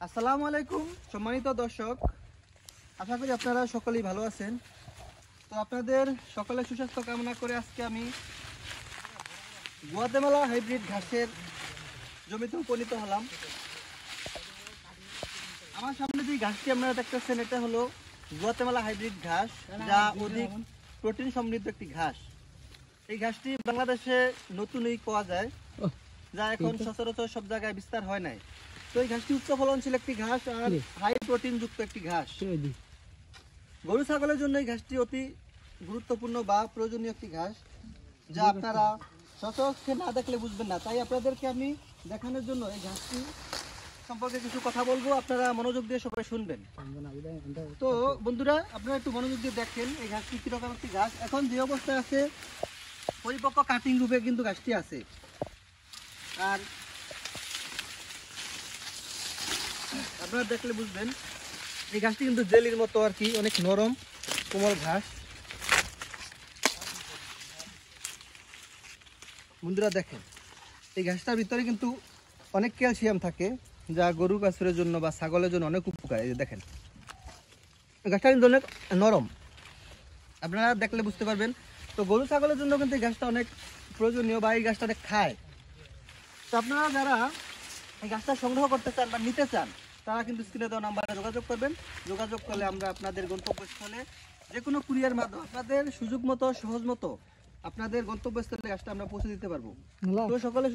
আসসালামু আলাইকুম সম্মানিত দর্শক, আশা করি আপনারা সকলেই ভালো আছেন। তো আপনাদের সকলের সুস্বাস্থ্য কামনা করে আজকে আমি গুয়াতেমালা হাইব্রিড ঘাসের জমিতে উপনীত হলাম। আমার সামনে যে ঘাসটি আপনারা দেখতেছেন এটা হলো গুয়াতেমালা হাইব্রিড ঘাস, যা অধিক প্রোটিন সমৃদ্ধ একটি ঘাস। এই ঘাসটি বাংলাদেশে নতুনই পাওয়া যায়, যা এখন সচরাচর সব জায়গায় বিস্তার হয় নাই। তো এই ঘাসটি উচ্চ ফলনশীল একটি ঘাস আর হাই প্রোটিন যুক্ত একটি ঘাস। গরু ছাগলের জন্য এই ঘাসটি অতি গুরুত্বপূর্ণ বা প্রয়োজনীয় একটি ঘাস, যা আপনারা সচক্ষে না দেখলে বুঝবেন না। তাই আপনাদেরকে আমি দেখানোর জন্য এই ঘাসটি সম্পর্কে কিছু কথা বলবো, আপনারা মনোযোগ দিয়ে সবাই শুনবেন। তো বন্ধুরা, আপনারা একটু মনোযোগ দিয়ে দেখেন এই ঘাসটি কিরকম একটি ঘাস। এখন যে অবস্থায় আছে পরিপক্ক কাটিং রূপে কিন্তু ঘাসটি আছে। আর আপনারা দেখলে বুঝবেন এই ঘাসটি কিন্তু জেলির মতো আর কি, অনেক নরম কোমল ঘাস। বন্ধুরা দেখেন এই ঘাসটার ভিতরে কিন্তু অনেক ক্যালসিয়াম থাকে, যা গরু বাছুরের জন্য বা ছাগলের জন্য অনেক উপকার। এই যে দেখেন ঘাসটা কিন্তু অনেক নরম, আপনারা দেখলে বুঝতে পারবেন। তো গরু ছাগলের জন্য কিন্তু এই ঘাসটা অনেক প্রয়োজনীয় বা এই ঘাসটা অনেক খায়। তো আপনারা যারা এই ঘাসটা সংগ্রহ করতে চান বা নিতে চান, তারা কিন্তু স্ক্রিনে দেওয়া নাম্বারে যোগাযোগ করবেন। যোগাযোগ করলে আমরা আপনাদের গন্তব্যস্থলে যে কোনো কুরিয়ার মাধ্যমে আপনাদের সুযোগ মতো সহজ মতো আপনাদের গন্তব্যস্থলে ঘাসটা আমরা পৌঁছে দিতে পারবো। তো সকলে